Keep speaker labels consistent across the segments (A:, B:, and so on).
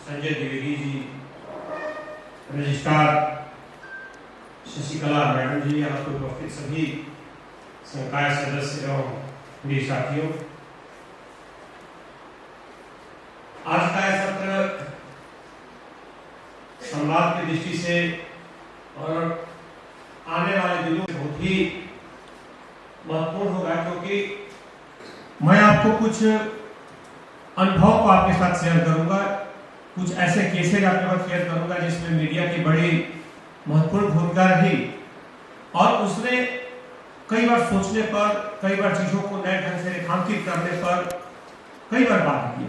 A: Sanjay Dwivedi ji, registrar Sasikala madam जी, यहाँ पर उपस्थित सभी संकाय सदस्य एवं मेरे साथियों, आज का यह सत्र संवाद की दृष्टि से और आने वाले दिनों में बहुत ही महत्वपूर्ण होगा, क्योंकि मैं आपको कुछ अनुभव को आपके साथ शेयर करूंगा, कुछ ऐसे केसेज आपके साथ शेयर करूंगा जिसमें मीडिया की बड़ी महत्वपूर्ण भूमिका रही और उसने कई बार सोचने पर, कई बार चीजों को नए ढंग से रेखांकित करने पर कई बार बात की,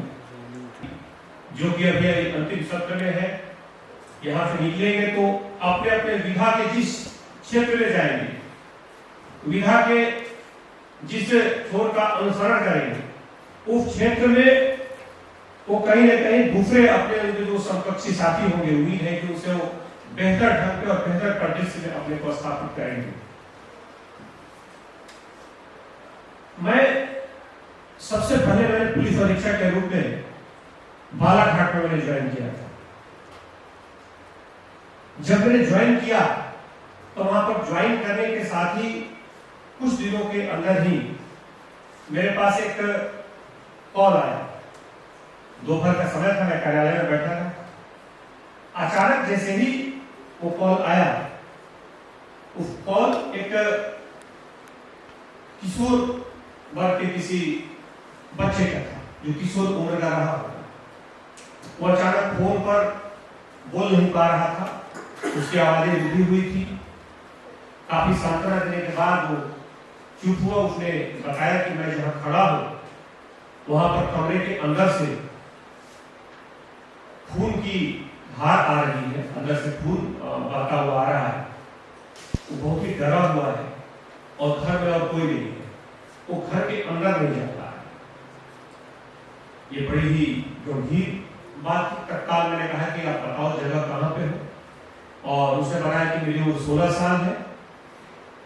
A: जो कि अभी अंतिम सत्र में है। यहाँ से निकलेंगे तो अपने अपने विधा के जिस क्षेत्र में जाएंगे, विधा के जिस छोर का अनुसरण करेंगे, उस क्षेत्र में वो कहीं न कहीं दूसरे अपने उनके जो समकक्षी साथी होंगे, उम्मीद है कि उसे वो बेहतर ढंग पे और बेहतर परिदृश्य में अपने को स्थापित करेंगे। मैं सबसे पहले मैंने पुलिस अधीक्षक के रूप में बालाघाट में मैंने ज्वाइन किया था। जब मैंने ज्वाइन किया तो वहां पर ज्वाइन करने के साथ ही कुछ दिनों के अंदर ही मेरे पास एक कॉल आया। दोपहर का समय था, मैं कार्यालय में बैठा था। अचानक जैसे ही वो कॉल आया, उस कॉल एक किशोर वर्ग के किसी बच्चे का था, जो किशोर उम्र का रहा होगा। वो अचानक फोन पर बोल नहीं पा रहा था, उसकी आवाजें रुकी हुई थी। काफी सांत्वना देने के बाद वो चुप हुआ। उसने बताया कि मैं जहां खड़ा हूं वहां पर कमरे के अंदर से खून की धार आ रही है, अंदर से खून बहता हुआ आ रहा है। वो बहुत ही डरा हुआ है और घर में और कोई नहीं है, वो घर के अंदर नहीं जाता है। ये बड़ी ही गंभीर बात थी। तत्काल मैंने कहा कि आप बताओ जगह कहाँ पे हो, और उसने बताया कि मेरी उम्र 16 साल है,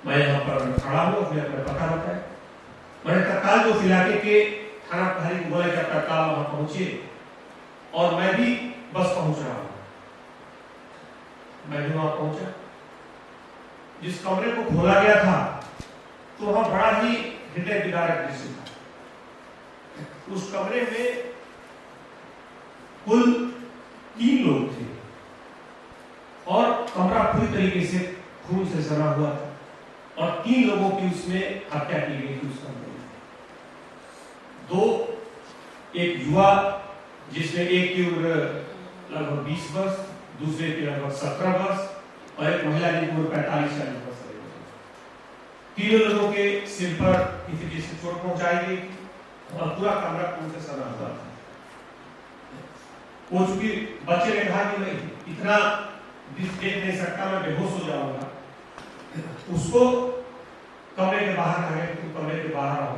A: मैं यहाँ पर खड़ा हूँ। उसने अपना पता बताया। मैंने तत्काल जो इलाके के थाना प्रभारी को बोला कि आप तत्काल वहां पहुंचे, और मैं भी बस पहुंच रहा हूं। मैं भी वहां पहुंचा। जिस कमरे को खोला गया था तो वहां बड़ा ही हृदय विदारक दृश्य था। उस कमरे में कुल 3 लोग थे और कमरा पूरी तरीके से खून से सना हुआ था, और 3 लोगों की उसमें हत्या की गई थी। उस कमरे में 2, एक युवा जिसमें एक की उम्र लगभग 20 वर्ष, दूसरे की लगभग 17 वर्ष, और एक महिला जिनकी उम्र 45-40 वर्ष है। तीनों लोगों के सिर पर किसी चीज से चोट पहुंचाई गई और पूरा कमरा खून से सना हुआ था। वो चूंकि बच्चे ने कहा कि मैं इतना देख नहीं सकता, मैं बेहोश हो जाऊंगा, उसको कमरे के बाहर लाए। कमरे के बाहर आओ।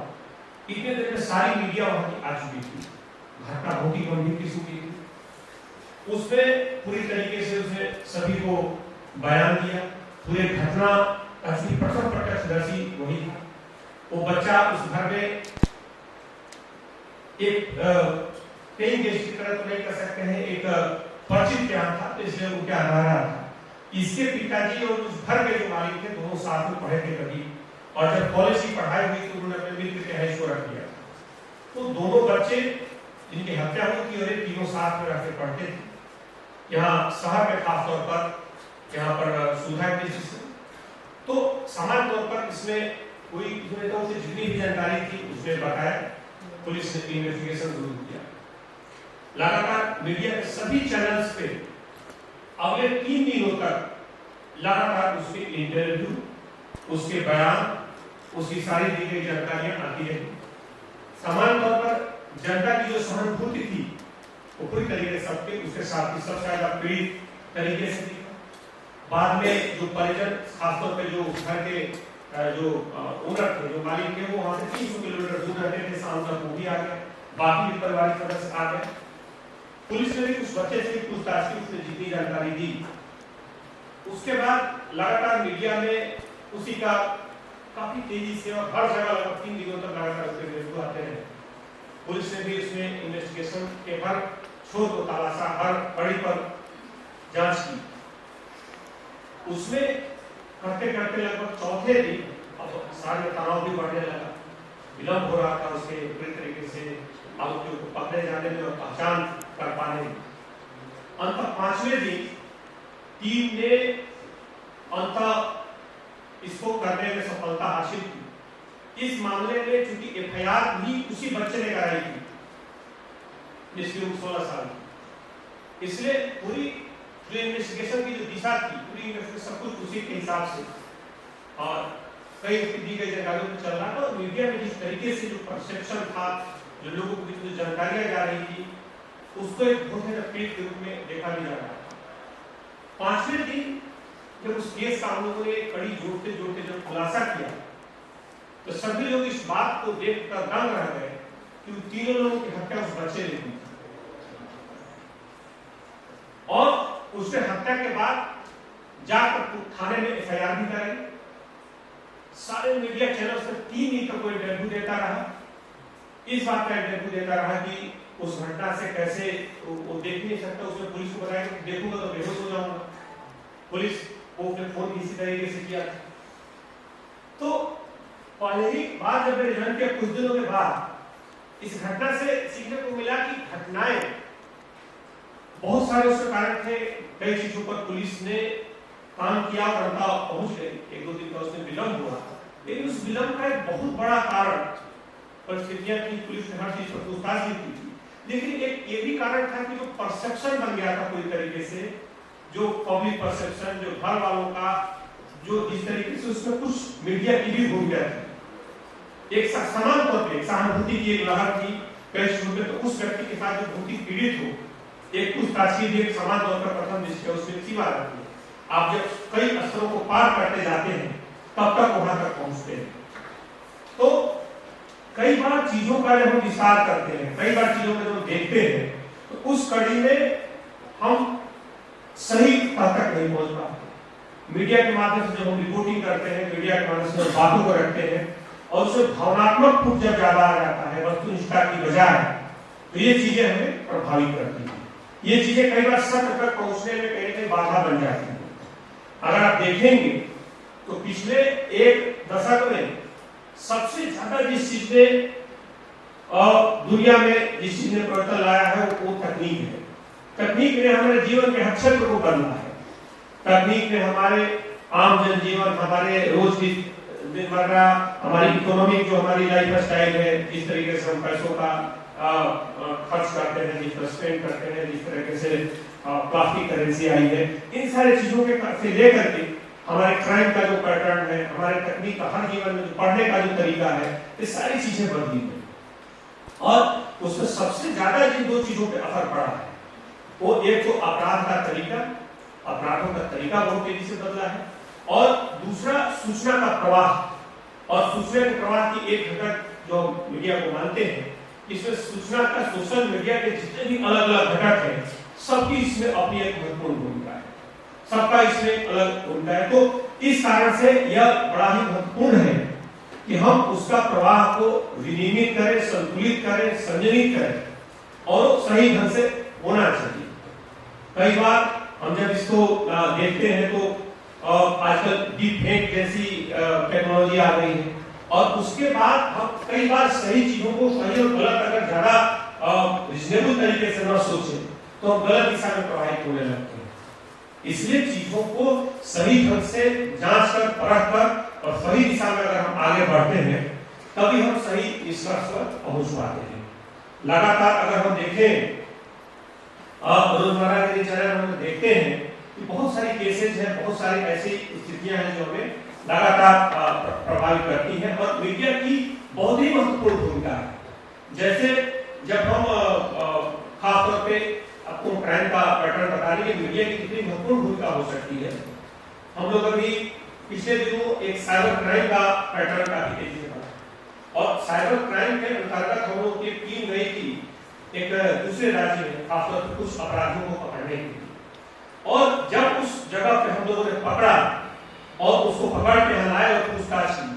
A: इतने देर में सारी मीडिया वहां की आ चुकी थी। घटना बहुत ही गंभीर किस्म की थी। उसने पूरी तरीके से उसने सभी को बयान दिया। पूरे घटना असली प्रथम प्रत्यक्षदर्शी वही था। वो बच्चा उस घर में एक पेइंग गेस्ट की तरह तो नहीं कर सकते हैं, एक परिचित यहाँ था, तो इसलिए वो क्या रह रहा था। इसके पिताजी और उस घर के जो मालिक थे, दोनों साथ में पढ़े थे कभी, और जब कॉलेज की पढ़ाई हुई तो उन्होंने अपने मित्र के यहाँ इसको रख दिया। तो दोनों बच्चे जिनकी हत्या हुई थी और तीनों साथ में रहकर पढ़ते थे यहाँ शहर में, खासतौर पर यहाँ पर सुधा के। तो सामान्य तौर पर इसमें कोई नेताओं से जितनी भी जानकारी थी उसने बताया। पुलिस ने इन्वेस्टिगेशन शुरू किया। लगातार मीडिया के सभी चैनल्स पे अगले 3 दिनों तक लगातार उसके इंटरव्यू, उसके बयान, उसकी सारी दी गई जानकारियां आती रही। सामान्य तौर पर जनता की जो सहानुभूति थी वो पूरी तरीके से सबके उसके साथ ही सबसे ज्यादा पीड़ित तरीके से थी। बाद में जो परिजन, खासतौर पे जो घर के जो ओनर थे, जो मालिक थे, वो वहां से 300 किलोमीटर दूर रहते थे, शाम तक वो भी आ गए, बाकी भी परिवार सदस्य आ गए। पुलिस ने भी उस बच्चे से पूछताछ की, उसने जितनी जानकारी दी। उसके बाद लगातार मीडिया में उसी का काफी तेजी से और हर जगह लगभग 3 दिनों तक लगातार उसके वीडियो आते रहे। पुलिस ने भी इसमें इन्वेस्टिगेशन के पर छोर को तलाशा, हर कड़ी पर जांच की। उसमें करते करते लगभग चौथे दिन अब सारे तनाव भी बढ़ने लगा, विलम्ब हो रहा था उसके पूरी तरीके से आरोपियों को पकड़े जाने में और पहचान कर पाने में। अंत 5वें दिन टीम ने अंत इसको करने में सफलता हासिल की। इस मामले में चूंकि एफआईआर भी उसी बच्चे ने कराई थी जिसकी उम्र 16 साल की, इसलिए पूरी जो इन्वेस्टिगेशन की जो दिशा थी, पूरी इन्वेस्टिगेशन सब कुछ उसी के हिसाब से और कई दी गई जानकारियों में चल रहा था। और मीडिया में जिस तरीके से जो परसेप्शन था, जो लोगों को जो जानकारियां जा रही थी, उसको एक बहुत बड़ा पीक के रूप में देखा भी जा रहा था। 5वें दिन जब उस केस का हम लोगों ने कड़ी जोड़ते जोड़ते जब खुलासा किया, तो सभी लोग इस बात को देखकर दंग रह गए कि उन तीनों लोगों की हत्या उस बच्चे ने की और उसने हत्या के बाद जाकर थाने में एफआईआर भी कराई। सारे मीडिया चैनल से 3 दिन तक कोई इंटरव्यू देता रहा, इस बात का इंटरव्यू देता रहा कि उस घटना से कैसे वो देख नहीं सकता। उसने पुलिस को बताया कि देखूंगा तो बेहोश हो जाऊंगा। पुलिस को फिर फोन किसी तरीके से किया। तो पहले ही बात जब रिजल्ट के कुछ दिनों के बाद इस घटना से सीखने को मिला कि घटनाएं बहुत सारे उसके कारण थे। कई चीजों पर पुलिस ने काम किया और अंता पहुंच गई। 1-2 दिन का उसमें विलम्ब हुआ, लेकिन उस विलम्ब का एक बहुत बड़ा कारण परिस्थितियां थी। पुलिस ने हर चीज पर पूछताछ भी की थी, लेकिन एक ये भी कारण था कि जो परसेप्शन बन गया था पूरी तरीके से, जो पब्लिक परसेप्शन, जो घर वालों का जो इस तरीके से उसमें कुछ मीडिया की भी भूमिका थी। एक समान तौर पर सहानुभूति की एक लहर थी कई चीजों में। तो उस व्यक्ति के साथ जो भौतिक पीड़ित हो, एक पूछताछ की एक समान तौर पर प्रथम दृष्टया उसमें सी बात आती है। आप जब कई स्तरों को पार करते जाते हैं तब तक वहां तक पहुंचते हैं। तो कई बार चीजों का जब हम विस्तार करते हैं, कई बार चीजों को जब देखते हैं, तो उस कड़ी में हम सही तक नहीं पहुंच पाते। मीडिया के माध्यम से जब हम रिपोर्टिंग करते हैं, मीडिया के माध्यम से बातों को रखते हैं और उससे भावनात्मक फूट जब ज्यादा आ जाता है वस्तुनिष्ठता की बजाय, तो ये चीजें हमें प्रभावित करती हैं। ये चीजें कई बार सत्य तक पहुंचने में कहीं ना कहीं बाधा बन जाती है। अगर आप देखेंगे तो पिछले 1 दशक में सबसे ज्यादा जिस चीज ने दुनिया में जिस चीज ने परिवर्तन लाया है वो तकनीक है। तकनीक ने हमारे जीवन के हर क्षेत्र को बदला है। तकनीक ने हमारे आम जनजीवन, हमारे रोज की दिनमर्रा, हमारी इकोनॉमिक जो हमारी लाइफ स्टाइल है, जिस तरीके से हम पैसों का खर्च करते हैं, जिस तरह स्पेंड करते हैं, जिस तरीके से प्लास्टिक करेंसी आई है, इन सारे चीजों के से लेकर के हमारे क्राइम का जो पैटर्न है, हमारे तकनीक का हर जीवन में जो पढ़ने का जो तरीका है, ये सारी चीजें बदली है। और उसमें सबसे ज्यादा जिन 2 चीजों पे असर पड़ा है, वो एक तो अपराध का तरीका, अपराधों का तरीका बहुत तेजी से बदला है, और दूसरा सूचना का प्रवाह। और सूचना के प्रवाह की एक घटक जो मीडिया को मानते हैं, इसमें सूचना का सोशल मीडिया के जितने भी अलग अलग घटक हैं, सबकी इसमें अपनी एक महत्वपूर्ण भूमिका है, सबका इसमें अलग भूमिका है। तो इस कारण से यह बड़ा ही महत्वपूर्ण है कि हम उसका प्रवाह को विनियमित करें, संतुलित करें, संयमित करें और सही ढंग से होना चाहिए। कई बार हम जब इसको देखते हैं तो आजकल डीप फेक जैसी टेक्नोलॉजी आ गई है, और उसके बाद हम कई बार सही चीजों को सही और गलत अगर ज्यादा रीजनेबल तरीके से न सोचें तो हम गलत दिशा में प्रवाहित होने लगते हैं। इसलिए चीजों को सही ढंग से जांच कर, परख कर और सही दिशा में अगर हम आगे बढ़ते हैं, तभी हम सही निष्कर्ष पर पहुंच पाते हैं। लगातार अगर हम देखें रोजमर्रा के दिनचर्या में हम देखते हैं कि बहुत सारी केसेज हैं, बहुत सारी ऐसी स्थितियां हैं जो हमें लगातार प्रभावित करती हैं, और मीडिया की बहुत ही महत्वपूर्ण भूमिका है। जैसे जब हम खासतौर पे आपको क्राइम का पैटर्न बताने के मीडिया की कितनी महत्वपूर्ण भूमिका हो सकती है। हम लोग अभी पिछले दिनों एक साइबर क्राइम का पैटर्न काफी तेजी से बढ़ा, और साइबर क्राइम के अंतर्गत हम लोग की टीम गई थी एक दूसरे राज्य में, खासतौर पर कुछ अपराधियों को पकड़ने के लिए। और जब उस जगह पे हम लोगों ने पकड़ा और उसको पकड़ के हलाया और पूछताछ की,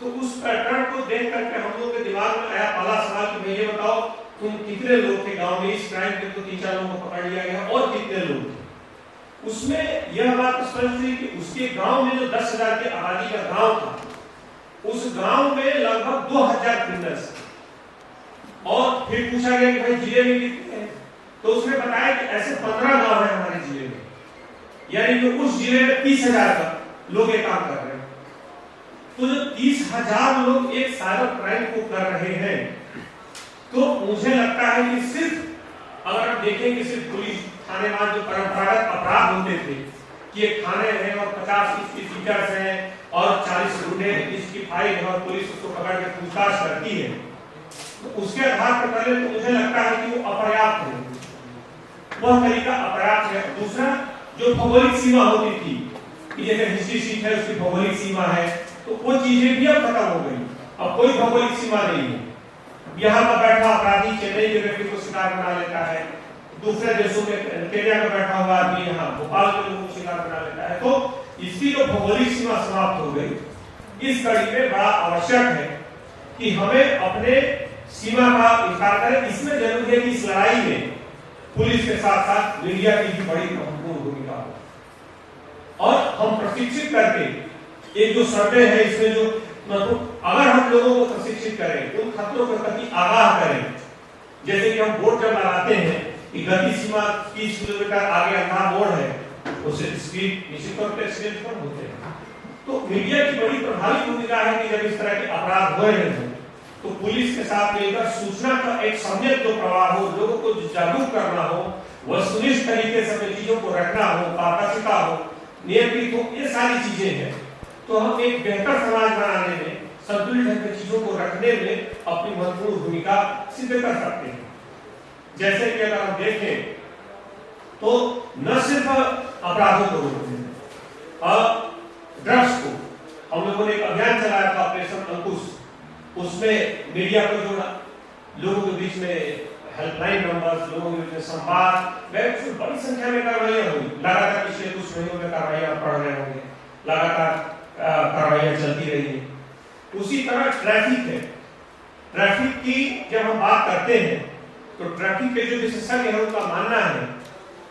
A: तो उस पैटर्न को देख करके हम लोगों के दिमाग में आया पहला सवाल कि ये बताओ तुम कितने लोग थे गांव में, इस क्राइम में तो 3-4 लोगों को पकड़ लिया गया और कितने लोग थे। उसमें यह बात स्पष्ट हुई कि उसके गांव में जो 10,000 की आबादी का गांव था, उस गांव में लगभग 2,000 क्रिमिनल्स। और फिर पूछा गया कि भाई जिले में कितने हैं, तो उसने बताया कि ऐसे 15 गांव है हमारे जिले में, यानी कि उस जिले में 30,000 का लोग ये काम कर रहे हैं। तो जो 30,000 लोग एक साइबर क्राइम को कर रहे हैं, तो मुझे लगता है कि सिर्फ अगर आप देखें कि सिर्फ पुलिस थानेवान जो परंपरागत अपराध होते थे कि एक थाने हैं और 50 इसकी फीचर्स हैं और 40 गुंडे इसकी फाइल है और पुलिस उसको पकड़ के पूछताछ करती है, तो उसके आधार पर करें तो मुझे लगता है कि वो अपर्याप्त है, वह तरीका अपर्याप्त है। दूसरा, जो भौगोलिक सीमा होती थी कि जैसे हिस्ट्री सीट है उसकी भौगोलिक सीमा है, तो वो चीजें भी अब खत्म हो गई। अब कोई भौगोलिक सीमा नहीं है। यहाँ पर बैठा अपराधी चेन्नई के व्यक्ति को शिकार बना लेता है, दूसरे देशों में केन्या में बैठा हुआ आदमी यहाँ भोपाल के लोगों को शिकार बना लेता है। तो इसकी जो भौगोलिक सीमा समाप्त हो गई। इस कड़ी में बड़ा आवश्यक है कि हमें अपने सीमा का विस्तार करें। इसमें जरूरी है कि इस लड़ाई में पुलिस के साथ साथ मीडिया की भी बड़ी महत्वपूर्ण भूमिका हो और हम प्रशिक्षित करके एक जो सर्वे है इसमें जो अगर हम लोगों को प्रशिक्षित करें, उन खतरों के प्रति आगाह करें, जैसे कि हम बोर्ड जब लगाते हैं कि गति सीमा 30 किलोमीटर आगे अंधा बोर्ड है, उससे स्पीड निश्चित तौर पर एक्सीडेंट कम होते हैं। तो मीडिया की बड़ी प्रभावी भूमिका है कि जब इस तरह के अपराध हो रहे हैं तो पुलिस के साथ मिलकर सूचना का एक सम्यक जो प्रवाह हो, लोगों को जागरूक करना हो, वस्तुनिष्ठ तरीके से अपनी चीजों को रखना हो, पारदर्शिता हो, नियंत्रित हो, ये सारी चीजें हैं। तो हम एक बेहतर समाज बनाने में, संतुलित ढंग से चीजों को रखने में अपनी महत्वपूर्ण भूमिका सिद्ध कर सकते हैं। जैसे कि अगर हम देखें तो न सिर्फ अपराधों को रोकने में, ड्रग्स को हम लोगों ने एक अभियान चलाया था, ऑपरेशन अंकुश, उसमें मीडिया को जोड़ा, लोगों के बीच में हेल्पलाइन नंबर्स, लोगों के बीच में संवाद, बड़ी संख्या में कार्रवाइयां हुई। लगातार पिछले कुछ महीनों में कार्रवाइयां पढ़ रहे होंगे, लगातार कार्रवाइयां चलती रही है। उसी तरह ट्रैफिक है। ट्रैफिक की जब हम बात करते हैं तो ट्रैफिक के जो विशेषज्ञ हैं उनका मानना है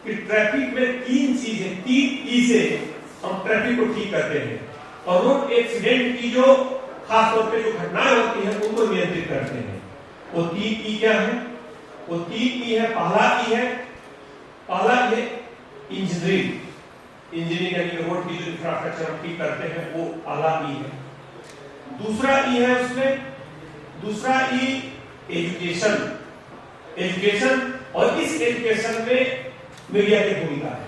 A: कि ट्रैफिक में 3 चीजें, 3 ई से हम ट्रैफिक को ठीक करते हैं और रोड एक्सीडेंट की जो खास तौर पे जो घटनाएं होती हैं उनको नियंत्रित करते हैं। वो 3 ई क्या है? वो 3 ई है। पहला है इंजीनियरिंग। इंजीनियरिंग यानी रोड की जो इंफ्रास्ट्रक्चर हम ठीक करते हैं वो पहला ई है। दूसरा ई है उसमें, दूसरा ई एजुकेशन। और इस एजुकेशन में मीडिया की भूमिका है।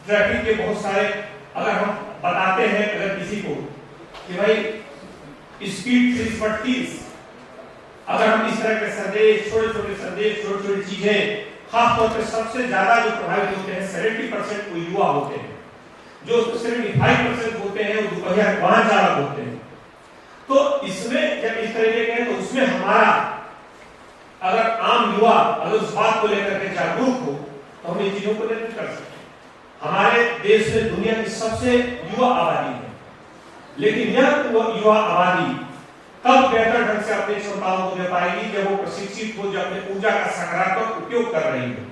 A: ट्रैफिक के बहुत सारे, अगर हम बताते हैं अगर किसी को कि भाई स्पीड 30, अगर हम इस तरह के संदेश, छोटे-छोटे संदेश, छोटी-छोटी चीजें, खास तौर पे सबसे ज्यादा जो प्रभावित होते हैं 70% वो युवा होते हैं, जो 75% होते हैं वो दोपहिया वाहन चालक होते हैं। तो इसमें जब इस तरह के तो उसमें हमारा अगर आम युवा अगर उस बात को लेकर के जागरूक हो तो हम इन चीजों को नियंत्रित कर सकते हैं। हमारे देश में दुनिया की सबसे युवा आबादी है, लेकिन यह युवा आबादी कब बेहतर ढंग से अपनी क्षमताओं को दे पाएगी जब वो प्रशिक्षित हो, जब अपने ऊर्जा का सकारात्मक उपयोग कर रही है।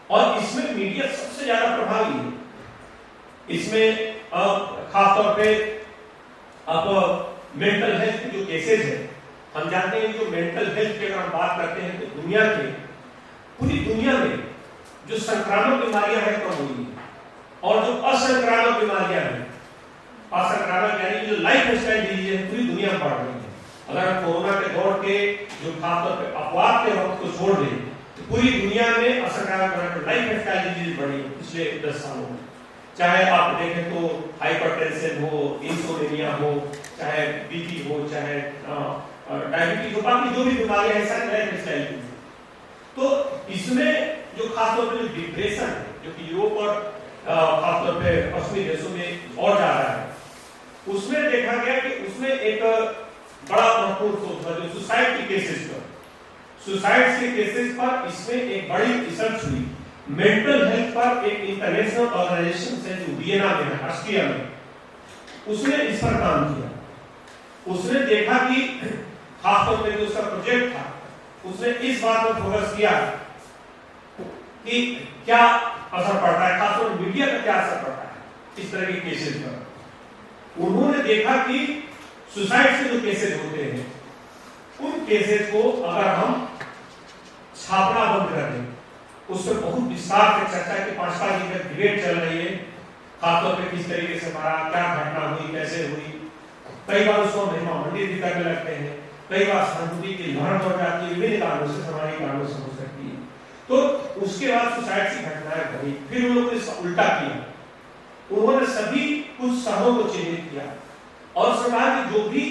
A: और इसमें मीडिया सबसे ज्यादा प्रभावी है। इसमें खासतौर पे अब मेंटल हेल्थ के जो केसेस है, हम जानते हैं जो मेंटल हेल्थ की अगर हम बात करते हैं तो दुनिया के, पूरी दुनिया में जो संक्रामक बीमारियां हैं कम हुई है और जो असंक्रामक बीमारियां हैं, असंक्रामक यानी जो लाइफ स्टाइल डिजीज है, पूरी दुनिया में बढ़ रही है। अगर कोरोना के दौर के जो खासतौर पे अपवाद के वक्त को छोड़ दें तो पूरी दुनिया में असंक्रामक लाइफ स्टाइल डिजीज बढ़ी है पिछले 10 सालों में। चाहे आप देखें तो हाइपरटेंशन हो, इंसोमेनिया हो, चाहे बीपी हो, चाहे डायबिटीज हो, बाकी जो भी बीमारियां हैं सारी लाइफ स्टाइल की। तो इसमें जो खासतौर पे जो डिप्रेशन है, जो कि यूरोप और खासतौर पे पश्चिमी देशों में और जा रहा है, उसमें देखा गया कि उसमें एक बड़ा महत्वपूर्ण सोच है जो सुसाइड के केसेस पर, सुसाइड के केसेस पर इसमें एक बड़ी रिसर्च हुई। मेंटल हेल्थ पर एक इंटरनेशनल ऑर्गेनाइजेशन से जो वियना में है, ऑस्ट्रिया में, उसने इस पर काम किया। उसने देखा कि खासतौर पे जो उसका प्रोजेक्ट था उसने इस बात पर फोकस किया कि क्या असर पड़ता है, खासतौर पर मीडिया का क्या असर पड़ता है इस तरह के केसेस पर। उन्होंने देखा कि सुसाइड से जो केसेस होते हैं उन केसेस को अगर हम छापना बंद कर दें, उस पर बहुत विस्तार से चर्चा की 5-5 दिन तक डिबेट चल रही है, खासतौर पे किस तरीके से मारा, क्या घटना हुई, कैसे हुई। कई बार उसको महिमा मंडित भी करने लगते हैं, कई बार सहानुभूति की लहर दौड़ जाती है, विभिन्न कारणों से, सामाजिक कारणों से हो सकती है। तो उसके बाद सुसाइड की घटनाएं बढ़ी। फिर उन लोगों ने इसका उल्टा किया, उन्होंने सभी कुछ शहरों को चिन्हित किया और सरकार की जो भी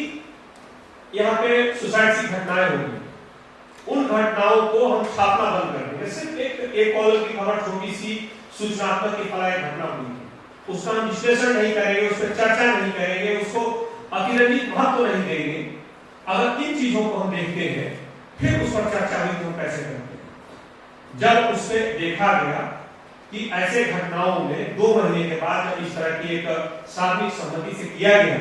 A: यहाँ पे सुसाइड की घटनाएं होंगी उन घटनाओं को हम छापना बंद कर देंगे। सिर्फ एक कॉलम की खबर, छोटी सी सूचनात्मक की फलाई घटना हुई है, उसका हम विश्लेषण नहीं करेंगे, उस पर चर्चा नहीं करेंगे, उसको अतिरंजित महत्व नहीं देंगे। अगर इन चीजों को हम देखते हैं फिर उस पर चर्चा हुई कि हम कैसे करते हैं। जब उससे देखा गया कि ऐसे घटनाओं में 2 महीने के बाद जब इस तरह की एक सार्वजनिक सहमति से किया गया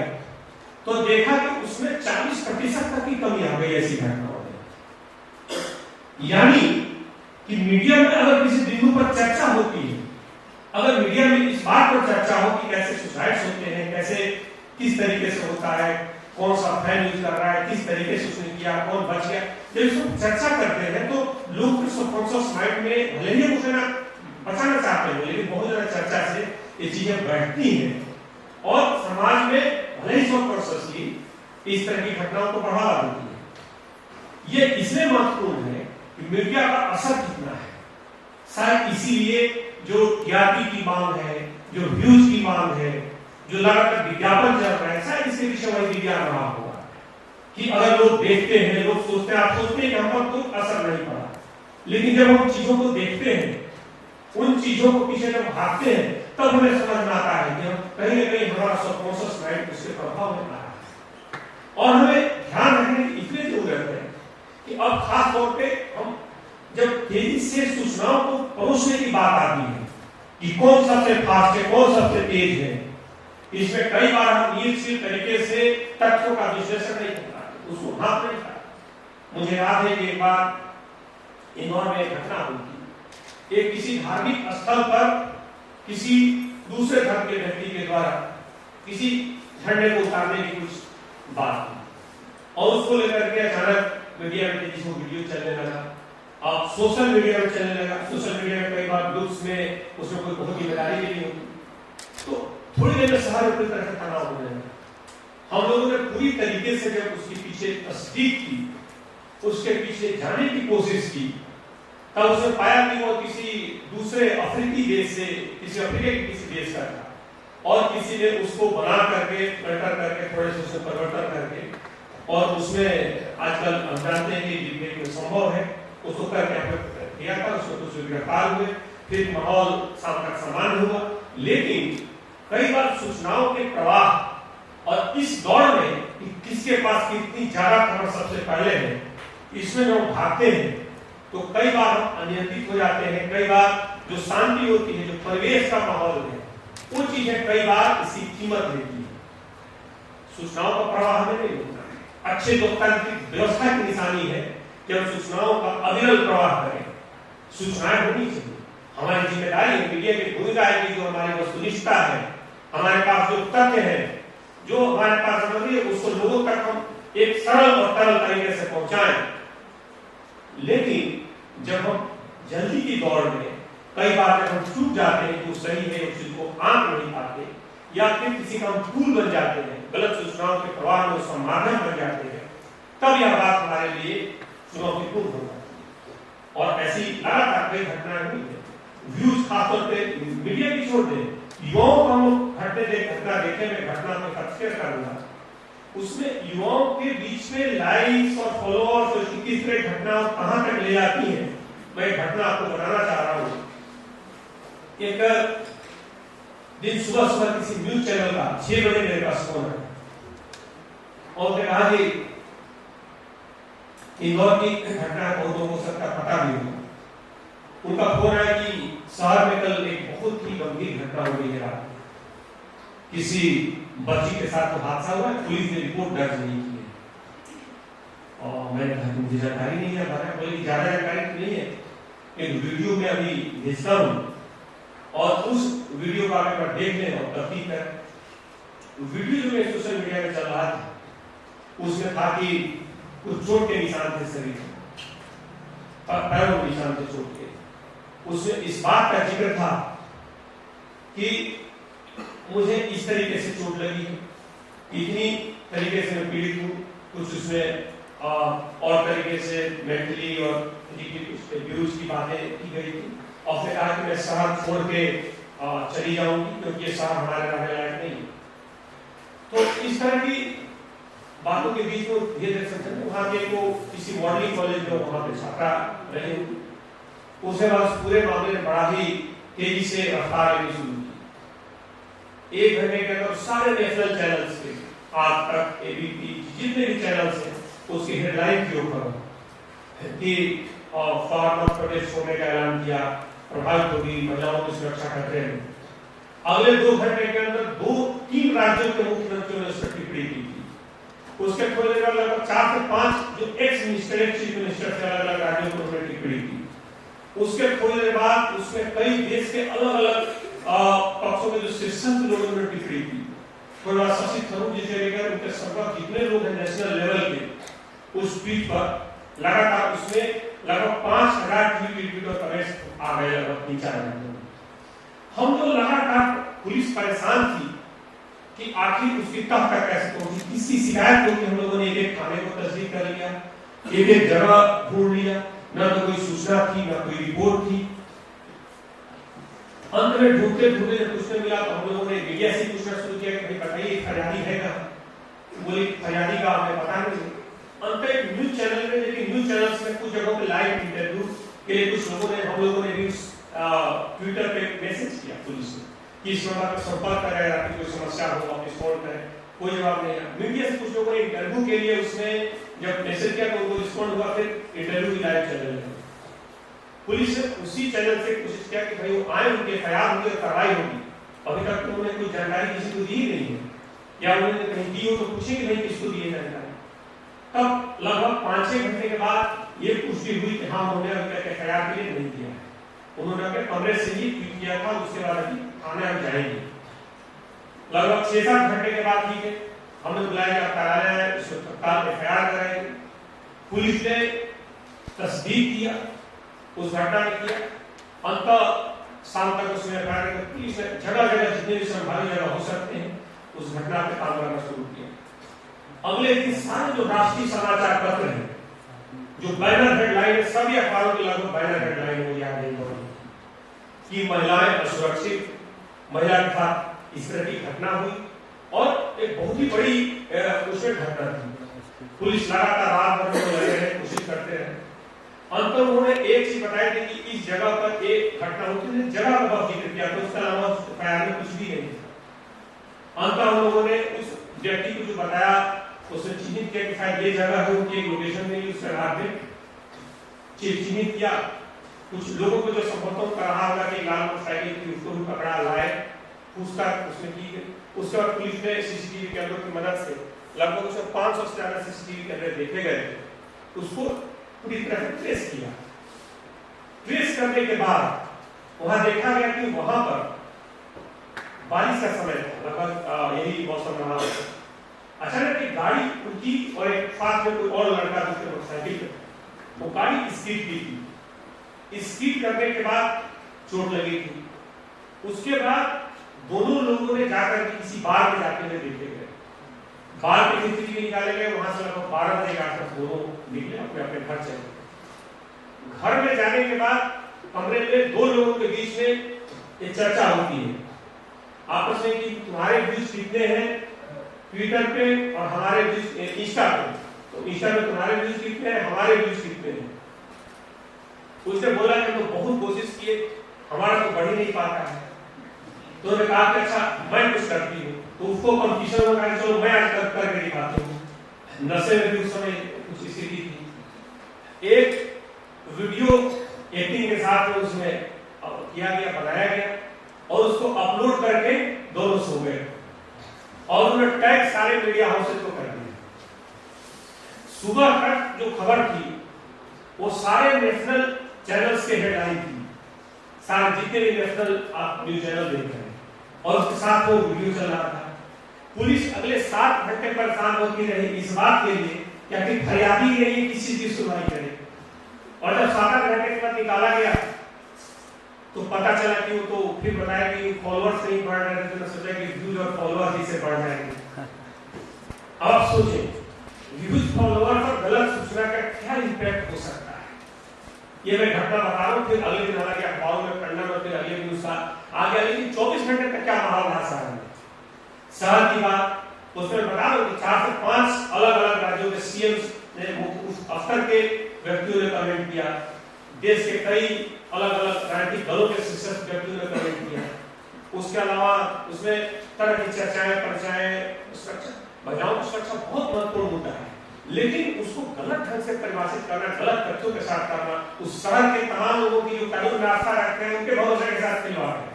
A: तो देखा कि उसमें 40% तक की कमी आ गई ऐसी घटनाओं में। यानी कि मीडिया में अगर किसी बिंदु पर चर्चा होती है, अगर मीडिया में इस बात पर चर्चा हो कि कैसे सुसाइड्स होते हैं, कैसे किस तरीके से होता है, कौन सा फैन यूज कर रहा है, किस तरीके से उसने किया, कौन बच गया, जब इसको चर्चा करते हैं तो लोग सबकॉन्शियस माइंड में भले ही उसे ना बचाना चाहते हैं, लेकिन बहुत ज्यादा चर्चा से ये चीजें बैठती हैं और समाज में भले ही सबकॉन्शियसली इस तरह की घटनाओं को बढ़ावा देती है। ये इसलिए महत्वपूर्ण है कि मीडिया का असर कितना है। शायद इसीलिए जो टीआरपी की मांग है, जो व्यूज की मांग है, जो लगातार विज्ञापन चल रहा है, शायद इसके पीछे वही विज्ञान रहा होगा कि अगर लोग देखते हैं, लोग सोचते हैं, आप सोचते हैं कि हम पर कोई असर नहीं पड़ा, लेकिन जब हम चीजों को देखते हैं, उन चीजों को पीछे जब भागते हैं, तब हमें समझ में आता है कि हम कहीं ना कहीं हमारा सबकॉन्शियस माइंड उसके प्रभाव में आ रहा है। और हमें ध्यान रखने की इसलिए जरूरत है कि अब खास तौर पे हम जब तेजी से सूचनाओं को परोसने की बात आती है कि कौन सबसे फास्ट है, कौन सबसे तेज है, इसमें कई बार हम नीतिशील तरीके से तथ्यों का विश्लेषण नहीं कर पाते, उसको भाप नहीं पाते। मुझे याद है कि एक बार इंदौर में एक घटना हुई थी, एक किसी धार्मिक स्थल पर किसी दूसरे धर्म के व्यक्ति के द्वारा किसी झंडे को उतारने की कुछ बात थी और उसको लेकर के अचानक मीडिया में तेजी से वीडियो चलने लगा, अब सोशल मीडिया में चलने लगा। सोशल मीडिया में कई बार ग्रुप्स में उसमें कोई बहुत जिम्मेदारी भी नहीं होती, तो थोड़ी देर में शहर पूरी तरह से तनाव हो गया। हम लोगों ने पूरी तरीके से जब उसके पीछे तस्दीक की, उसके पीछे जाने की कोशिश की, तब उसने पाया कि वो किसी दूसरे अफ्रीकी देश से, किसी अफ्रीका के किसी देश का था और किसी ने उसको बना करके अल्टर करके थोड़े से उसमें परिवर्तन करके और उसमें आजकल हम जानते हैं कि जितने संभव है उसको करके किया था, उसको कुछ गिरफ्तार हुए, फिर माहौल शाम तक सामान्य हुआ। लेकिन कई बार सूचनाओं के प्रवाह और इस दौड़ में किसके पास कितनी ज्यादा खबर सबसे पहले है, इसमें जो भागते हैं तो कई बार हम अनियंत्रित हो जाते हैं। कई बार जो शांति होती है, जो परिवेश का माहौल है, वो चीजें कई बार इसकी कीमत लेती है। सूचनाओं का प्रवाह हमें नहीं होता है। अच्छे लोकतांत्रिक व्यवस्था की निशानी है कि हम सूचनाओं का अविरल प्रवाह करें। सूचनाएं होनी चाहिए, हमारी जिम्मेदारी है, मीडिया की भूमिका है कि जो हमारी वस्तुनिष्ठता है, हमारे पास जो तथ्य है, जो हमारे पास सामग्री है, उसको लोगों तक हम एक सरल और तरल तरीके से पहुंचाएं। लेकिन जब हम जल्दी की दौड़ में कई बार जब हम चूक जाते हैं जो सही है उस चीज को आंक नहीं पाते या फिर किसी का हम टूल बन जाते हैं, गलत सूचनाओं के प्रवाह में उसका माध्यम बन जाते हैं, तब यह बात हमारे लिए चुनौतीपूर्ण हो जाती है। और ऐसी लगातार कई घटनाएं हुई है। व्यूज खासतौर पे मीडिया की छोड़ दें, युवाओं को हम घटना देखे में घटना में तस्वीर करूंगा, उसमें युवाओं के बीच में लाइक्स और फॉलोअर्स और किस तरह घटना कहां तक ले जाती है, मैं घटना आपको बताना चाह रहा हूं। एक दिन सुबह सुबह किसी न्यूज चैनल का 6 बजे मेरे पास फोन है और उसने कहा कि इंदौर की घटना बहुत लोगों को सबका पता भी होगा। उनका फोन आया कि शहर में कल एक बहुत ही गंभीर घटना हो गई है, किसी बच्ची के साथ तो हादसा हुआ है, पुलिस ने रिपोर्ट दर्ज नहीं की है और और मैंने कहा कि मुझे जानकारी नहीं है, बताया। बोले कि ज्यादा जानकारी तो नहीं है, एक वीडियो में अभी भेजता हूँ और उस वीडियो को आप एक बार देख लें और तस्दीक करें। वीडियो जो मैं सोशल मीडिया में चल रहा था उसमें था कि कुछ चोट के निशान थे शरीर में, पैरों के निशान थे चोट के। उसमें इस बात का जिक्र था कि मुझे इस तरीके से चोट लगी है, इतनी तरीके से मैं पीड़ित हूँ, कुछ उसमें और तरीके से मेंटली और फिजिकली व्यूज की बातें की गई थी। और फिर कहा कि मैं शहर छोड़ के चली जाऊंगी क्योंकि ये शहर हमारे रहने लायक नहीं है। तो इस तरह की बातों के बीच में ये देख सकते हैं वहाँ के को किसी मॉडलिंग कॉलेज में वहाँ पे छात्रा रहे, उसके बाद पूरे मामले में बड़ा ही तेजी से रफ्तार लेनी शुरू की। एक घंटे के अंदर सारे नेशनल चैनल्स के, आज तक एबीपी जितने भी चैनल्स हैं उसकी हेडलाइन के ऊपर कि फार्मर प्रोटेस्ट होने का ऐलान किया, प्रभावित होगी, महिलाओं की सुरक्षा खतरे में। अगले 2 घंटे के अंदर 2-3 राज्यों के मुख्यमंत्रियों ने उस पर टिप्पणी की थी। उसके थोड़ी देर बाद लगभग 4 से 5 जो एक्स मिनिस्टर, चीफ मिनिस्टर से अलग अलग राज्यों को उन्होंने टिप्पणी की। उसके थोड़ी देर बाद उसमें कई देश के अलग अलग पक्षों में जो शीर्षस्थ लोगों ने टिप्पणी की। थोड़ी बार शशि थरूर जी से लेकर उनके संपर्क जितने लोग हैं नेशनल लेवल के, उस ट्वीट पर लगातार उसमें लगभग 5000 ट्वीट और कमेंट्स आ गए लगभग 3-4 घंटे में। हम तो लगातार पुलिस परेशान थी कि आखिर उसकी तह तक कैसे पहुंची, किसकी शिकायत होगी। हम लोगों ने एक थाने को तस्दीक कर लिया, एक जगह ढूंढ लिया, न तो कोई सूचना थी न कोई रिपोर्ट थी। अंत में ढूंढते ढूंढते जब कुछ नहीं मिला तो हम लोगों ने मीडिया से पूछना शुरू किया कि भाई बताइए फरियादी है कहाँ। बोले फरियादी का हमें पता नहीं। अंत में न्यूज चैनल में, लेकिन न्यूज चैनल्स में कुछ जगहों पे लाइव इंटरव्यू के लिए कुछ लोगों ने, हम लोगों ने भी ट्विटर पे मैसेज किया पुलिस ने कि इस नंबर पर संपर्क करें, आपकी कोई समस्या हो वापस फोन करें। कोई जवाब नहीं आया। मीडिया से कुछ लोगों ने इंटरव्यू के लिए उसमें जब मैसेज किया तो उनको रिस्पॉन्ड हुआ, फिर इंटरव्यू की लाइव चैनल में पुलिस ने उसी चैनल से कोशिश किया कि भाई वो आए, उनके फरियाद होगी और कार्रवाई होगी। अभी तक तो उन्होंने कोई जानकारी किसी को दी ही नहीं है, या उन्होंने कहीं दी हो तो पूछेंगे नहीं किसको दी है जानकारी। तब लगभग 5-6 घंटे के बाद ये पुष्टि हुई कि हाँ उन्होंने अभी तक फरियाद के लिए नहीं दिया है। उन्होंने अपने कमरे से ही ट्वीट किया था, उसके बाद अभी थाने हम जाएंगे। लगभग 6-7 घंटे के बाद ठीक है, हमने बुलाया कि आप कार्यालय है, उसको तत्काल एफआईआर कराएंगे। पुलिस ने तस्दीक किया, उस घटना ने किया। अंत शाम तक उसमें एफआईआर कर पुलिस ने जगह जगह जितने भी संभावित जगह हो सकते हैं उस घटना पे काम करना शुरू किया। अगले दिन सारे जो राष्ट्रीय समाचार पत्र हैं, जो बैनर हेडलाइन है, सभी अखबारों की लगभग बैनर हेडलाइन हो गया कि महिलाएं असुरक्षित, महिला के साथ इस तरह की घटना हुई। और एक बहुत ही बड़ी उसमें घटना थी। पुलिस लगातार रात भर में लगे रहे, कोशिश करते रहे। अंत में उन्होंने एक चीज बताई थी कि इस जगह पर एक घटना होती है, जगह का बहुत जिक्र किया था, उसके अलावा एफआईआर में कुछ भी नहीं था। अंत में उन लोगों ने उस व्यक्ति को जो बताया उसने चिन्हित किया कि शायद ये जगह है, उनकी एक लोकेशन मिली, उसके आधार पे चिन्हित किया। कुछ लोगों को जो संपर्क कर रहा होगा कि लाल मोटरसाइकिल थी, उसको भी पकड़ा लाए, पूछताछ उसने की गई। उसके बाद पुलिस ने सीसीटीवी कैमरों की मदद से लगभग उसमें 500 से ज्यादा सीसीटीवी कैमरे देखे गए, उसको पूरी तरह से ट्रेस किया। ट्रेस करने के बाद वहां देखा गया कि वहां पर बारिश का समय था, लगभग यही मौसम रहा। अचानक एक गाड़ी उनकी और एक साथ में कोई और लड़का दूसरे मोटरसाइकिल पे, वो गाड़ी स्पीड की थी। स्पीड करने के बाद चोट लगी थी। उसके बाद दोनों लोगों ने जाकर के किसी बार में जाते हुए देखे गए। बार के सीसीटीवी निकाले गए, वहां से लगभग 12 बजे के आसपास दोनों निकले, अपने अपने घर चले। घर में जाने के बाद कमरे में 2 लोगों के बीच में एक चर्चा होती है आपस में कि तुम्हारे व्यूज कितने हैं ट्विटर पे और हमारे व्यूज इंस्टा पे। तो इंस्टा पे तुम्हारे व्यूज कितने हैं, हमारे व्यूज कितने हैं। उसने बोला कि हम तो बहुत कोशिश किए, हमारा तो बढ़ ही नहीं पाता है। तो उन्होंने कहा कि अच्छा मैं कुछ करती हूँ, तो उसको कंपटीशन में कहा चलो मैं आज तक करके दिखाती हूँ। नशे में भी उस समय कुछ स्थिति थी। एक वीडियो एक्टिंग के साथ उसमें किया गया, बनाया गया और उसको अपलोड करके दोनों सो गए और उन्होंने टैग सारे मीडिया हाउसेस को कर दिया। सुबह तक जो खबर थी वो सारे नेशनल चैनल्स के हेडलाइन थी, सारे जितने भी नेशनल आप न्यूज चैनल देख रहे हैं, और उसके साथ वो वीडियो चल रहा था। पुलिस अगले 7 घंटे परेशान होती रही इस बात के लिए कि आखिर फरियादी नहीं किसी की सुनवाई करे, और जब 7 घंटे के बाद निकाला गया तो पता चला कि वो तो फिर बताया कि फॉलोअर्स नहीं बढ़ रहे थे, तो सोचा कि व्यूज और फॉलोअर्स ही से बढ़ जाएंगे। अब आप सोचें व्यूज फॉलोअर्स और गलत सूचना का क्या इंपैक्ट हो सकता है। ये मैं घटना बता रहा हूँ, फिर अगले दिन हालांकि अखबारों में पढ़ना और फिर अगले दिन उसका आ गया, लेकिन 24 घंटे तक क्या माहौल रहा शहर में। शहर की बात उसमें बता रहा हूँ कि 4 से 5 अलग अलग राज्यों के सीएम्स ने उस स्तर के व्यक्तियों ने कमेंट किया, देश के कई अलग अलग राजनीतिक दलों के शीर्षक व्यक्तियों ने कमेंट किया। उसके अलावा उसमें तरह की चर्चाएं परिचय सुरक्षा, महिलाओं की सुरक्षा बहुत महत्वपूर्ण मुद्दा है, लेकिन उसको गलत ढंग से परिभाषित करना, गलत तथ्यों के साथ करना, उस शहर के तमाम लोगों की जो कानून में आस्था रखते हैं उनके भरोसे के साथ खिलवाड़ है।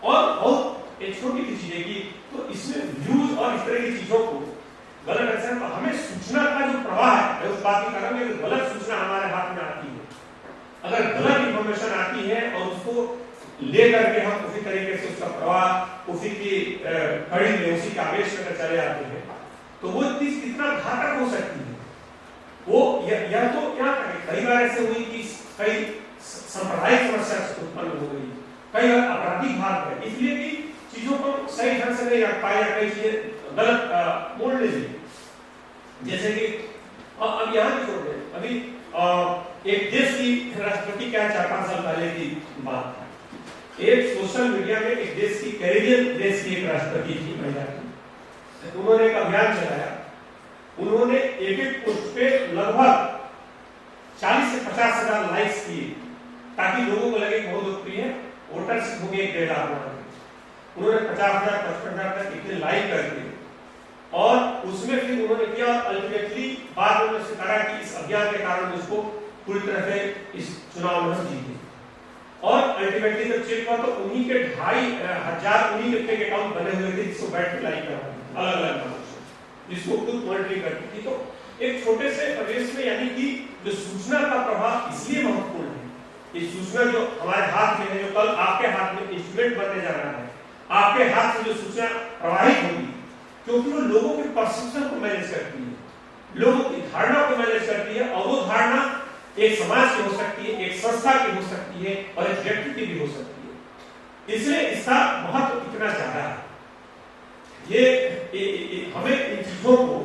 A: और बहुत एक छोटी सी चीज है कि तो इसमें व्यूज और इस तरह की चीजों को गलत ढंग से, हमें सूचना का जो प्रवाह है उस बात की कारण है, गलत सूचना हमारे हाथ में आती है, अगर गलत इंफॉर्मेशन आती है और उसको लेकर के हम उसी तरीके से उसका प्रवाह उसी की कड़ी में उसी के आवेश में चले आते हैं, तो वो चीज कितना घातक हो सकती है। वो या तो क्या करें, कई बार ऐसे हुई कि कई सांप्रदायिक समस्या उत्पन्न हो गई, कई बार आपराधिक भाग है, इसलिए कि चीजों को सही ढंग से नहीं रख पाए, कई चीजें गलत मोड़ ले ली। जैसे कि अब यहाँ की छोड़ दें, अभी एक देश की राष्ट्रपति क्या 4-5 साल पहले की बात है, एक सोशल मीडिया में एक देश की कैरेबियन देश की एक राष्ट्रपति थी महिला की, उन्होंने एक अभियान चलाया, उन्होंने एक पोस्ट पे लगभग 40 से 50 हजार लाइक्स किए ताकि लोगों को लगे बहुत लोकप्रिय है, वोटर्स हो गए 1.5 लाख। उन्होंने 50,000 55,000 तक इतने लाइक करके, और उसमें फिर उन्होंने किया, और अल्टीमेटली बाद में उन्होंने कहा कि इस अभियान के कारण उसको पूरी तरह से इस चुनाव में हम जीते, और अल्टीमेटली जब चेक हुआ तो उन्हीं के 2,500 उन्हीं के फेक अकाउंट बने हुए थे जिसको बैठ के लाइक करते अलग अलग नामों से, जिसको खुद मॉनिटरिंग करती थी। तो एक छोटे से प्रदेश में यानी कि जो सूचना का प्रभाव इसलिए महत्वपूर्ण है, ये सूचना जो हमारे हाथ में है, जो कल आपके हाथ में इंस्ट्रूमेंट बनने जा रहा है, आपके हाथ से जो सूचना प्रवाहित होगी, क्योंकि वो लोगों के परसेप्शन को मैनेज करती है, लोगों की धारणा को मैनेज करती है, और वो धारणा एक समाज की हो सकती है, एक संस्था की हो सकती है, और एक व्यक्ति की भी हो सकती है। इसलिए इसका महत्व इतना ज्यादा है। ये हमें इन चीजों को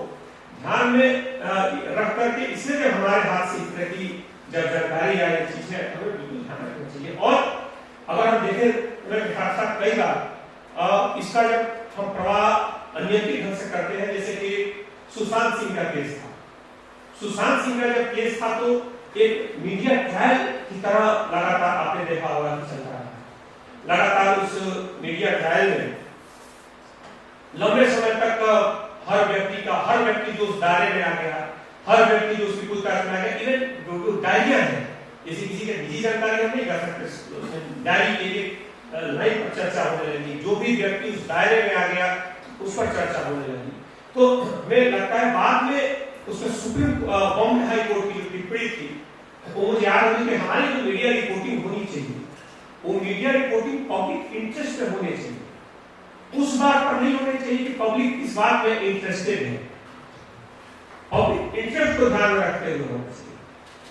A: ध्यान में रख करके, इसलिए भी हमारे हाथ से इस तरह की जब जानकारी या चीजें हमें बिल्कुल ध्यान रखना चाहिए। और अगर हम देखें साथ कई बार इसका जब हम प्रवाह अनियंत्रित ढंग से करते हैं, जैसे कि सुशांत सिंह का केस था, सुशांत सिंह का जब केस था तो एक मीडिया ट्रायल की तरह लगातार आपने देखा होगा कि चल रहा है, लगातार उस मीडिया ट्रायल में लंबे समय तक हर व्यक्ति जो उस दायरे में आ गया, हर व्यक्ति जो उसकी पूछताछ में आ गया, इवन जो डायरिया है, जैसे किसी के निजी जानकारी हम नहीं कर सकते, डायरी के लिए लाइन पर चर्चा होने लगी, जो भी व्यक्ति उस दायरे में आ गया उस पर चर्चा होने लगी। तो हमें लगता है बाद में उसमें सुप्रीम बॉम्बे हाई कोर्ट की जो टिप्पणी थी वो मुझे याद होगी कि हमारी जो मीडिया रिपोर्टिंग होनी चाहिए, वो मीडिया रिपोर्टिंग पब्लिक इंटरेस्ट में होनी चाहिए, उस बात पर नहीं होनी चाहिए कि पब्लिक इस बात में इंटरेस्टेड है, पब्लिक इंटरेस्ट को ध्यान में रखते हुए होना चाहिए।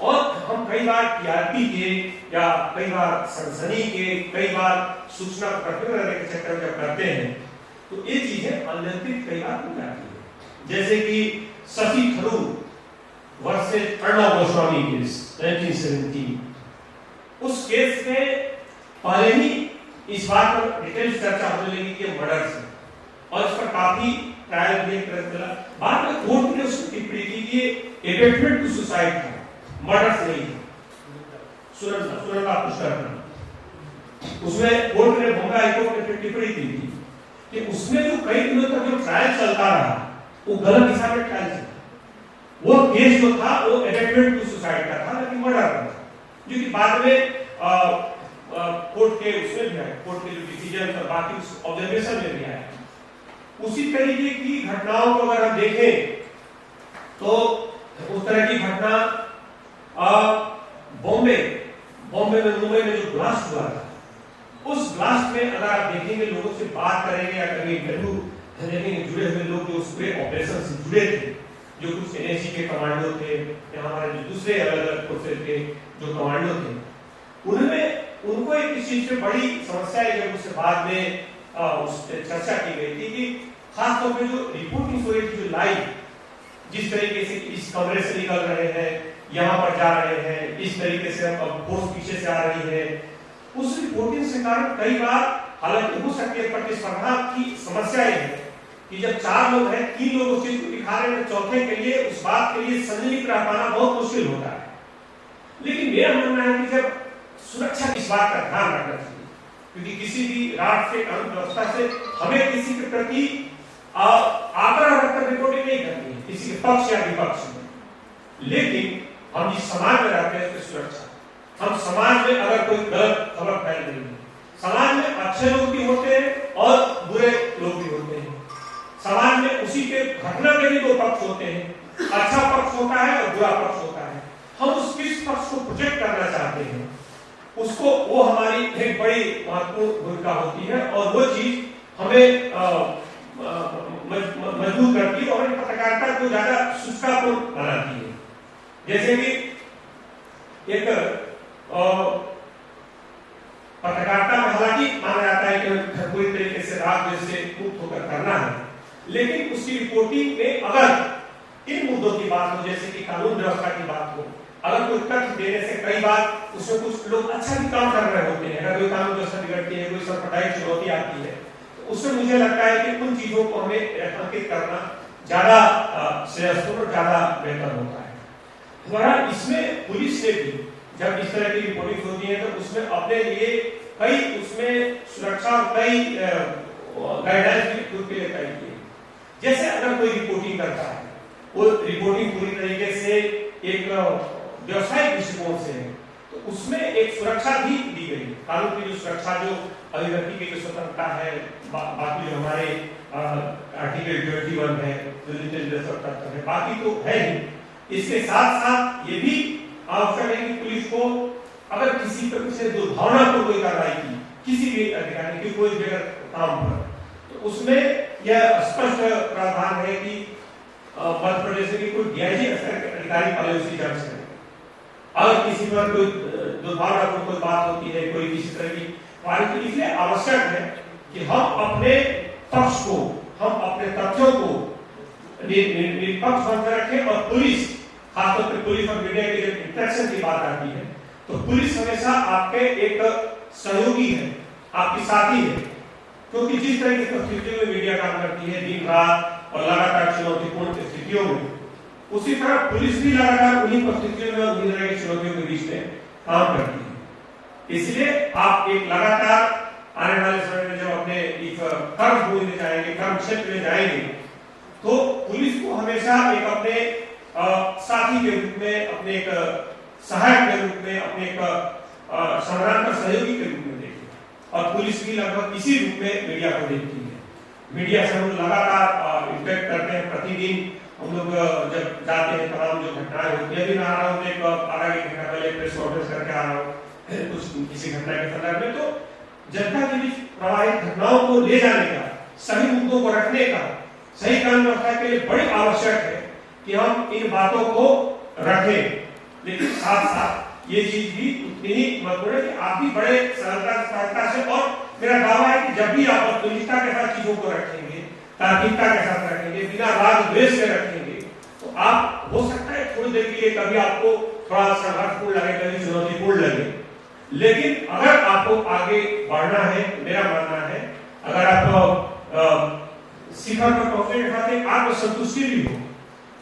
A: और हम कई बार टीआरपी के या कई बार सनसनी के, कई बार सूचना को कठिन रहने के चक्कर में जब करते हैं तो ये चीजें अनियंत्रित कई बार हो जाती है। जैसे कि शशि थरूर वर्सेस अर्णव गोस्वामी केस 1917, उस केस में पहले ही इस बात पर डिटेल चर्चा होने लगी कि मर्डर से, और इस पर काफी ट्रायल भी चला। बाद में कोर्ट ने उसकी टिप्पणी की कि ये अबेटमेंट टू सुसाइड था, मर्डर से नहीं था, सुरंगा पुष्कर। उसमें कोर्ट ने बॉम्बे हाई कोर्ट ने टिप्पणी की थी कि उसमें जो कई दिनों तक जो ट्रायल चलता रहा वो गलत दिशा में ट्रायल चला, वो केस जो था वो अबेटमेंट टू सुसाइड का था, लेकिन मर्डर का था, जो कि बाद में कोर्ट के उसमें भी आया, कोर्ट के जो डिसीजन और बाकी उस ऑब्जर्वेशन में भी आया। उसी तरीके की घटनाओं को अगर हम देखें तो उस तरह की घटना बॉम्बे में, मुंबई में जो ब्लास्ट हुआ था, उस ब्लास्ट में अगर आप देखेंगे, लोगों से बात करेंगे या कभी इंटरव्यू देखेंगे, जुड़े हुए लोग जो उस पूरे ऑपरेशन से जुड़े थे, जो कुछ एनएसजी के कमांडो थे या हमारे जो दूसरे अलग अलग फोर्सेज के जो कमांडो थे, उनको एक इस चीज पे बड़ी समस्या है। जब उससे बाद में उस चर्चा की गई थी कि खासतौर पे जो रिपोर्टिंग हो रही थी, जो लाइव जिस तरीके से इस कमरे से निकल रहे हैं, यहाँ पर जा रहे हैं, इस तरीके से अब फोर्स पीछे से आ रही है, उस रिपोर्टिंग से कारण कई बार हालांकि हो सकती है प्रतिस्पर्धा की समस्या है कि जब 4 लोग हैं, 3 लोग उस चीज को दिखा रहे हैं, चौथे के लिए उस बात के लिए संलिप्त रह पाना बहुत मुश्किल होता है। लेकिन मेरा मानना है कि जब सुरक्षा इस बात का ध्यान रखना चाहिए, क्योंकि किसी भी राष्ट्र से कानून व्यवस्था से हमें किसी के प्रति आग्रह रखकर रिपोर्टिंग नहीं करनी है, किसी के पक्ष या विपक्ष में। लेकिन हम जिस समाज में रहते हैं उसकी सुरक्षा, हम समाज में अगर कोई गलत खबर फैल रही है, समाज में अच्छे लोग भी होते हैं और बुरे लोग भी होते हैं, समाज में उसी के घटना के भी 2 पक्ष होते हैं, अच्छा पक्ष होता है और बुरा पक्ष होता है। हम उस किस पक्ष को प्रोजेक्ट करना चाहते हैं, उसको वो हमारी एक बड़ी महत्वपूर्ण भूमिका होती है और वो चीज हमें मजबूत करती है और पत्रकारिता को ज्यादा शुष्कापूर्ण बनाती है। जैसे कि एक पत्रकारिता में हालांकि माना जाता है कि पूरी तरीके से राग से मुक्त होकर करना है, लेकिन उसकी रिपोर्टिंग में अगर इन मुद्दों की बात हो, जैसे कि कानून व्यवस्था की बात हो, अगर कोई तथ्य देने से कई बार उसमें कुछ लोग अच्छा भी काम कर रहे होते हैं, अगर कोई कानून व्यवस्था बिगड़ती है, कोई सांप्रदायिक चुनौती आती है, तो उससे मुझे लगता है कि उन चीजों को हमें रेखांकित करना ज्यादा श्रेयस्कर, ज्यादा बेहतर होता है। हमारा इसमें पुलिस ने भी जब इस तरह की रिपोर्टिंग होती है तो उसमें अपने लिए कई उसमें सुरक्षा कई गाइडलाइंस भी खुद के लिए तय किए। जैसे अगर कोई रिपोर्टिंग करता है, वो रिपोर्टिंग पूरी तरीके से एक व्यवसायिक दृष्टिकोण से है, तो उसमें एक सुरक्षा भी दी गई, कानून की जो सुरक्षा, जो अभिव्यक्ति की जो स्वतंत्रता है, बाकी जो हमारे आर्टिकल 21 है, जो बाकी तो है ही। इसके साथ साथ ये भी आवश्यक है कि पुलिस को अगर किसी पर से दुर्भावना को कोई कार्रवाई की, किसी भी अधिकारी की कोई भी काम पर, तो उसमें यह स्पष्ट प्रावधान है कि मध्य प्रदेश में कोई डीआईजी अधिकारी पहले उसकी जांच करे। अगर किसी पर कोई दुर्भावना को कोई बात होती है, कोई किसी तरह की बात, इसलिए आवश्यक है कि हम अपने पक्ष को, हम अपने तथ्यों को निष्पक्ष बनकर रखें और पुलिस, खासतौर पर पुलिस और मीडिया की जब इंटरेक्शन की बात आती है तो पुलिस हमेशा आपके एक सहयोगी है, आपकी साथी है, क्योंकि जिस तरह की परिस्थितियों में मीडिया काम करती है दिन रात और लगातार चुनौतीपूर्ण स्थितियों में, उसी तरह पुलिस भी लगातार उन्हीं परिस्थितियों में और तरह की चुनौतियों के बीच में काम करती है। इसलिए आप एक लगातार आने वाले समय में जब अपने एक कर्म भूमि में जाएंगे, कर्म क्षेत्र में जाएंगे, तो पुलिस को हमेशा एक अपने साथी के रूप में, अपने एक सहायक के रूप में, अपने एक संग्राम का सहयोगी के रूप में देखिए। और पुलिस भी लगभग इसी रूप में मीडिया को देखती है। मीडिया से हम लगातार इंटरेक्ट करते हैं, प्रतिदिन हम लोग जब जाते हैं, तमाम जो घटनाएं होती है, अभी मैं आ रहा हूँ, एक आगे की घटना पहले प्रेस कॉन्फ्रेंस करके आ रहा हूँ कुछ किसी घटना के संदर्भ में, तो जनता के बीच प्रवाहित घटनाओं को ले जाने का, सही मुद्दों को रखने का, सही कानून व्यवस्था के लिए बड़ी आवश्यक है कि हम इन बातों को रखें। लेकिन साथ साथ ये चीज भी उतनी ही महत्वपूर्ण है कि आप भी बड़े सरलता से, और मेरा दावा है कि जब भी आप वस्तुनिष्ठता के साथ चीजों को रखेंगे, तार्किकता के साथ रखेंगे, बिना राग द्वेष के रखेंगे, तो आप हो सकता है थोड़ी देर के लिए कभी आपको थोड़ा संघर्षपूर्ण लगे, कभी चुनौतीपूर्ण लगे, लेकिन अगर आपको आगे बढ़ना है, मेरा मानना है, अगर आप शिखर पर पहुंचने के साथ एक आत्मसंतुष्टि भी हो,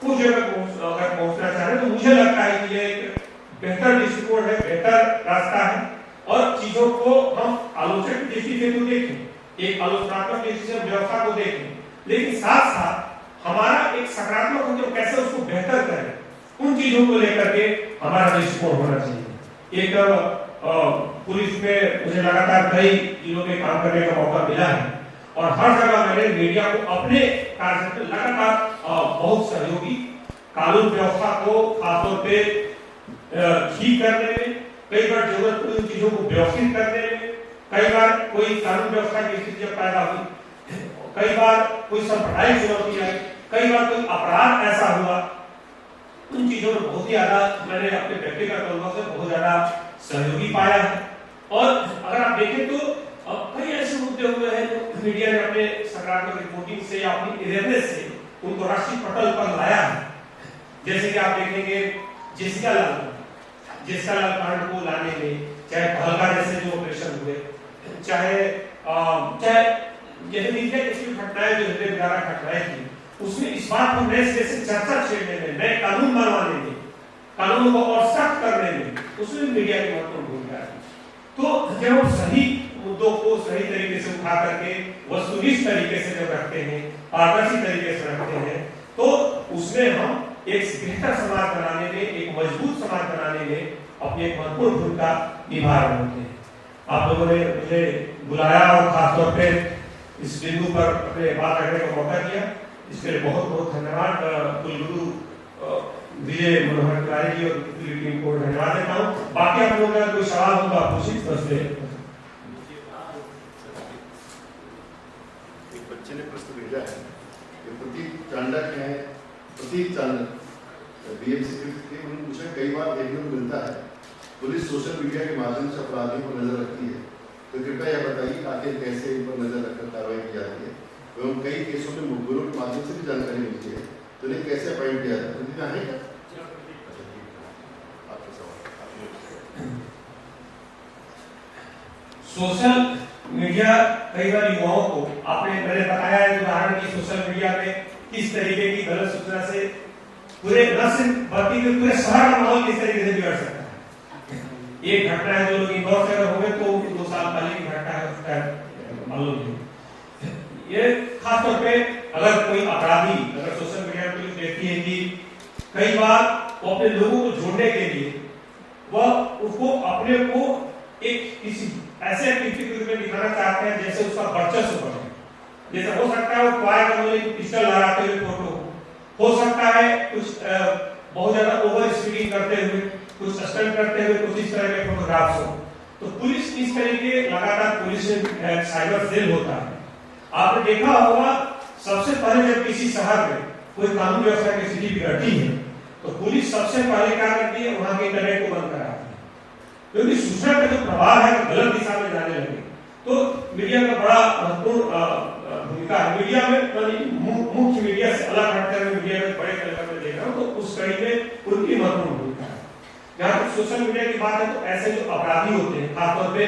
A: कुछ जगह अगर पहुंचना चाह रहे, तो मुझे लगता है कि ये एक बेहतर दृष्टिकोण है, बेहतर रास्ता है। और चीजों को हम आलोचक दृष्टि से तो देखें, एक आलोचनात्मक दृष्टि से व्यवस्था को देखें, लेकिन साथ साथ हमारा एक सकारात्मक हो तो कैसे उसको बेहतर करें, उन चीजों को लेकर के हमारा दृष्टिकोण होना चाहिए। एक पुलिस में मुझे लगातार कई जिलों में काम करने का मौका मिला है और हर जगह मैंने मीडिया को अपने कार्य से लगातार बहुत सहयोगी कानून व्यवस्था को खासतौर पे ठीक करने में, कई बार जरूरत पड़ी उन चीजों को व्यवस्थित करने में, कई बार कोई कानून व्यवस्था की स्थिति जब पैदा हुई, कई बार कोई सांप्रदायिक चुनौती आई, कई बार कोई अपराध ऐसा हुआ, उन चीजों में बहुत ज्यादा मैंने अपने व्यक्तिगत अनुभव से बहुत ज्यादा सहयोगी पाया है। और अगर आप देखें तो कई ऐसे मुद्दे हुए हैं जो मीडिया ने अपने सकारात्मक रिपोर्टिंग से या अपनी अवेयरनेस से उनको राष्ट्रीय पटल पर लाया है। जैसे कि आप देखेंगे जेसिका लाल कांड को लाने में, चाहे पहलगा जैसे जो ऑपरेशन हुए, चाहे जैसे मीडिया की घटनाएं जो हृदय विदारक घटनाएं थी, उसमें इस बात को नए सिरे से चर्चा छेड़ने में, नए कानून बनवाने में, कानून को और सख्त करने में, उसमें मीडिया की महत्वपूर्ण भूमिका है। तो जब हम सही मुद्दों को सही तरीके से उठा करके वस्तुनिष्ठ तरीके से जब रखते हैं, पारदर्शी तरीके से रखते हैं, तो उसमें हम एक बेहतर समाज बनाने में, एक मजबूत समाज बनाने में अपनी एक महत्वपूर्ण भूमिका निभा रहे होते हैं। आप लोगों ने मुझे बुलाया और खासतौर पे इस बिंदु पर अपने बात रखने का मौका दिया, इसके लिए बहुत बहुत धन्यवाद। कुलगुरु विजय मनोहर तिवारी जी और पूरी टीम को धन्यवाद देता हूँ। बाकी आप लोगों का कोई सवाल होगा पूछिए।
B: एक बच्चे ने प्रश्न भेजा है कि प्रतीक चांडा क्या है। प्रतीक चांडा बीएमसी के उन्होंने पूछा, कई बार देखने को मिलता है पुलिस सोशल मीडिया के माध्यम से अपराधियों पर नजर रखती है, तो कृपया यह बताइए कि आखिर कैसे इन पर नजर रखकर कार्रवाई की जाती है एवं कई केसों में मुखबिरों के माध्यम से भी जानकारी मिलती है, तो इन्हें कैसे अपॉइंट किया जाता है क्या?
A: सोशल मीडिया कई बार युवाओं को, मैंने बताया है उदाहरण की सोशल मीडिया में किस तरीके की गलत सूचना से पूरे न सिर्फ बल्कि पूरे शहर का माहौल किस तरीके से बिगड़ सकता है। एक घटना है जो लोग इंदौर से अगर हो गए तो 2 साल पहले की घटना है, उसका मालूम नहीं। ये खासतौर पे अगर कोई अपराधी अगर सोशल मीडिया पर देखती है कि कई बार वो अपने लोगों को जोड़ने के लिए वह उसको अपने को एक किसी ऐसे एक्टिविटी के रूप में दिखाना चाहते हैं जैसे उसका वर्चस्व बढ़े। जैसे हो सकता है वो टॉय का पिस्टल लहराते हुए फोटो हो सकता है कुछ बहुत ज्यादा ओवर स्पीडिंग करते हुए, कुछ स्टंट करते हुए कुछ इस तरह के फोटोग्राफ्स हो। तो पुलिस इस तरीके लगातार पुलिस में साइबर सेल होता है। आपने देखा होगा सबसे पहले जब किसी शहर में कोई कानून व्यवस्था की स्थिति बिगड़ती है तो पुलिस सबसे पहले क्या करती है, वहां के इंटरनेट को बंद कराती है, क्योंकि सूचना का जो प्रवाह है वो गलत दिशा में जाने लगे। तो मीडिया का बड़ा महत्वपूर्ण भूमिका है। मीडिया में मुख्य मीडिया से अलग हटकर मीडिया में बड़े लेवल में देख रहा हूँ, तो उस कड़ी में उनकी महत्वपूर्ण भूमिका है। जहाँ तक सोशल मीडिया की बात है तो ऐसे जो अपराधी होते हैं, खासतौर पे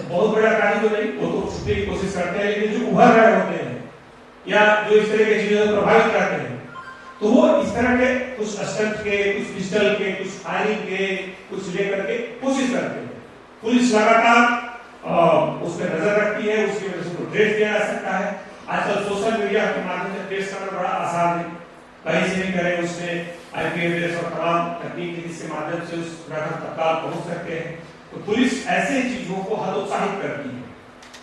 A: बहुत बड़े अपराधी तो नहीं, वो तो छुपने की कोशिश करते हैं, लेकिन जो उभर रहे होते हैं या जो इस तरह की चीजों से प्रभावित करते हैं, तो वो इस तरह के कुछ स्टंट के, कुछ पिस्टल के, कुछ फायरिंग के, कुछ लेकर के कोशिश करते हैं। पुलिस लगातार उस पर नजर रखती है, उसकी वजह से उनको ट्रेस किया जा सकता है। आजकल सोशल मीडिया के माध्यम से ट्रेस करना बड़ा आसान है, कहीं से भी करें, उसमें आईपी एड्रेस और तमाम तकनीक जिसके माध्यम से उस ग्राहक तत्काल पहुंच सकते हैं। तो पुलिस ऐसे चीजों को हतोत्साहित करती है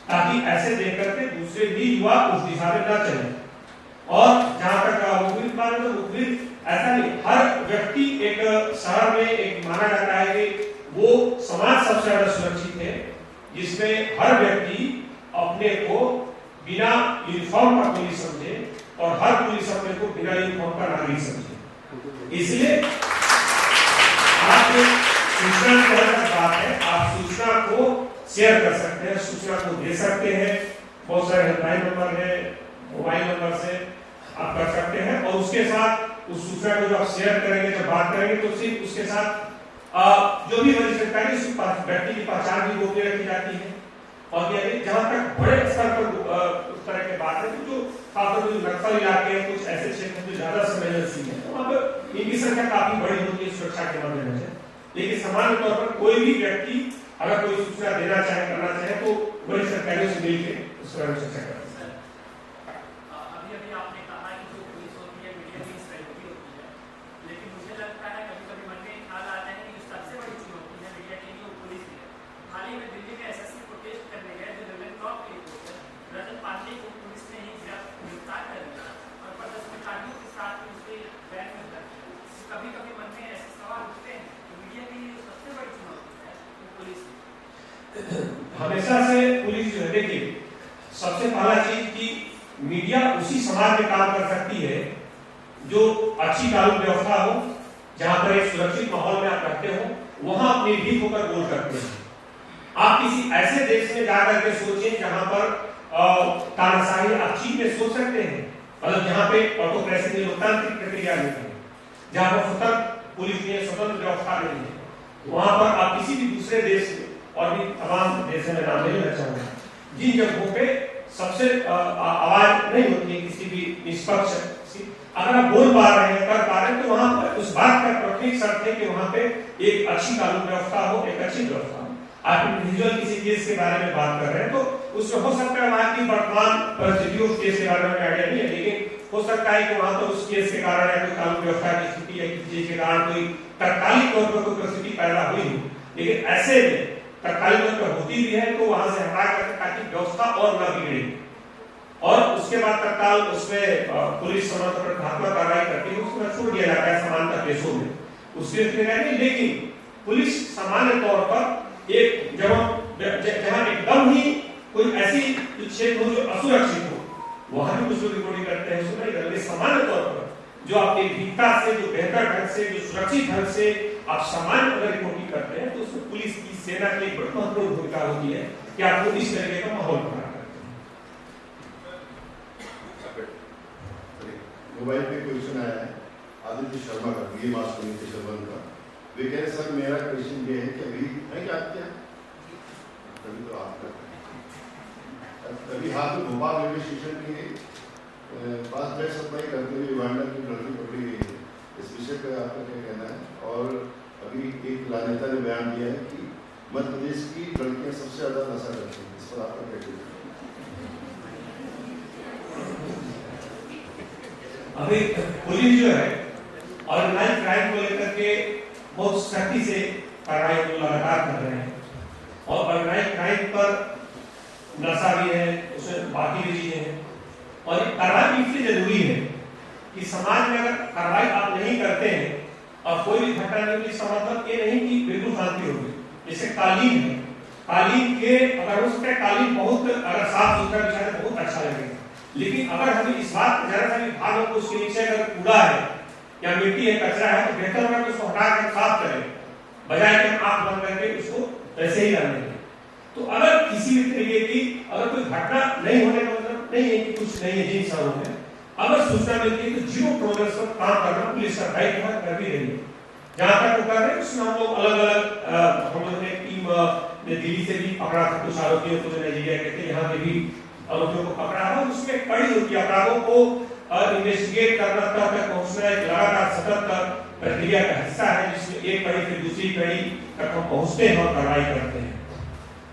A: ताकि ऐसे देख करके दूसरे भी युवा उस दिशा में न चले। और जहां तक मुखबिर बात है तो मुखबिर ऐसा नहीं, हर व्यक्ति एक शहर में एक माना जाता है कि वो समाज सबसे ज्यादा सुरक्षित है जिसमें हर व्यक्ति अपने को बिना यूनिफॉर्म का पुलिस समझे और हर पुलिस अपने को बिना यूनिफॉर्म का नागरिक समझे। इसलिए आप सूचना की बात है, आप सूचना को शेयर कर सकते हैं, सूचना को दे सकते हैं। बहुत सारे हेल्पलाइन नंबर है, मोबाइल नंबर से आप कर सकते हैं। और उसके साथ उस सूचना को जो आप शेयर करेंगे, जब बात करेंगे, तो सिर्फ उसके साथ जो भी वरिष्ठ अधिकारी उस व्यक्ति की पहचान भी गोपनीय रखी जाती है। और यदि जहां तक बड़े स्तर पर उस तरह की बात है तो जो खासतौर पर नक्सल इलाके हैं, कुछ ऐसे क्षेत्र जो ज्यादा संवेदनशील है, तो वहां पर इनकी संख्या काफी बड़ी होती है सुरक्षा के मद्देनजर। लेकिन सामान्य तौर पर कोई भी व्यक्ति अगर कोई सूचना देना चाहे, करना चाहे, तो वरिष्ठ अधिकारियों से मिलकर उस पर चर्चा करें। हमेशा से पुलिस जो है, देखिए सबसे पहला चीज कि मीडिया उसी समाज में काम कर सकती है जो अच्छी कानून व्यवस्था हो, जहां पर एक सुरक्षित माहौल में आप रहते हो, वहां अपने ठीक होकर बोल सकते हैं। आप किसी ऐसे देश में जाकर के सोचें जहां पर तानाशाही आप चीन में सोच सकते हैं, मतलब जहां पे ऑटोक्रेसी में लोकतांत्रिक प्रक्रिया नहीं है, जहां पर स्वतंत्र पुलिस नहीं है, स्वतंत्र व्यवस्था नहीं है, वहां पर आप किसी भी दूसरे देश में और भी तमाम देशों में नाम लेना चाहूंगा जिन जगहों पे सबसे आवाज नहीं होती है किसी भी निष्पक्ष, अगर आप बोल पा रहे हैं, कर पा रहे हैं, तो वहां पर उस बात का प्राथमिक शर्त है कि वहां पे एक अच्छी कानून व्यवस्था हो, एक अच्छी व्यवस्था हो। आप इंडिविजुअल किसी केस के बारे में बात कर रहे हैं तो उसमें हो सकता है वहां की वर्तमान परिस्थितियों उस केस के बारे में आइडिया नहीं है, लेकिन हो सकता है कि वहां पर उस केस के कारण या कोई कानून व्यवस्था की स्थिति या किसी चीज के कारण कोई तत्कालिक तौर पर कोई परिस्थिति पैदा हुई हो, लेकिन ऐसे में तत्कालिक तौर पर होती भी है तो वहां से हटा कर ताकि व्यवस्था और न बिगड़े, और उसके बाद तत्काल उसमें पुलिस संरक्षणात्मक कार्रवाई करती है, उसमें छोड़ दिया जाता है समानता केसों में, उसके नहीं। लेकिन पुलिस सामान्य तौर पर एक जहां एकदम ही कोई ऐसी क्षेत्र हो जो असुरक्षित हो, वहां भी कुछ लोग रिपोर्टिंग करते हैं, उसमें नहीं करते। सामान्य तौर पर जो आपकी भीता से, जो बेहतर ढंग से, जो सुरक्षित ढंग से आप सामान्य अगर रिपोर्टिंग करते हैं तो उसमें पुलिस की, सेना की एक बड़ी महत्वपूर्ण भूमिका होती है कि आपको इस तरीके का माहौल बना।
B: मोबाइल पे क्वेश्चन आया है आदित्य शर्मा का, बीए मास कम्युनिकेशन वन का। वे कह रहे सर मेरा क्वेश्चन ये है कि अभी है क्या आदित्य, अभी तो आपका अभी हाथ में भोपाल रेलवे स्टेशन के पास ड्रग सप्लाई करते हुए युगांडा की लड़की पकड़ी गई है, इस विषय पर आपका क्या कहना है? और अभी एक राजनेता ने बयान दिया है कि मध्य प्रदेश की लड़कियां सबसे ज्यादा नशा करती हैं, इस पर आपका क्या कहना है?
A: अभी पुलिस जो है ऑर्गेनाइज्ड क्राइम को लेकर के बहुत सख्ती से कार्रवाई लगातार कर रहे हैं, और ऑर्गेनाइज्ड क्राइम पर नशा भी है, उसमें बाकी भी चीजें हैं, और ये कार्रवाई इसलिए जरूरी है कि समाज में अगर कार्रवाई आप नहीं करते हैं और कोई भी घटना नहीं होगी, इसका मतलब ये नहीं कि बिल्कुल शांति होगी। जैसे कालीन है, कालीन के अगर हो सकता है कालीन बहुत अगर साफ सुथरा बिछा है बहुत अच्छा लगेगा, लेकिन अगर हमें इस बात पर जरा सा भी भाग हो तो उसके नीचे अगर कूड़ा है या मिट्टी है, कचरा है, तो बेहतर होगा कि उसको हटा कर साफ करें, बजाय कि हम आंख बंद करके उसको ऐसे ही रहने दें। तो अगर किसी भी तरीके की अगर कोई घटना नहीं होने का मतलब नहीं है कि कुछ नहीं है जिन शहरों में, अगर सूचना मिलती है तो जीरो टॉलरेंस पर काम करना पुलिस का दायित्व है, कर भी रही है। जहां तक वो कर रहे हैं उसमें हम लोग अलग अलग हम लोगों ने टीम ने दिल्ली से भी पकड़ा था कुछ आरोपियों को, जो नाइजीरिया के थे, यहाँ पे भी आरोपियों को पकड़ा है, और उसमें कड़ी होती है अपराधों को इन्वेस्टिगेट करना, तक पहुंचना एक लगातार सतत प्रक्रिया का हिस्सा है, जिसमें एक कड़ी से दूसरी कड़ी तक हम पहुंचते हैं और कार्रवाई करते हैं।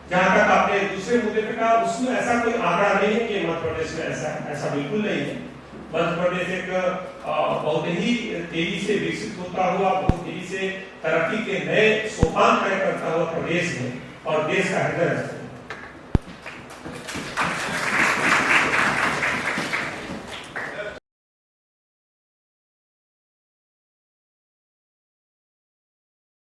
A: जहां तक आपने दूसरे मुद्दे पे कहा, उसमें ऐसा कोई आंकड़ा नहीं है कि मध्य प्रदेश में ऐसा बिल्कुल नहीं है। मध्य प्रदेश एक बहुत ही तेजी से विकसित होता हुआ, बहुत तेजी से तरक्की के नए सोपान तय करता हुआ प्रदेश है और देश का हृदय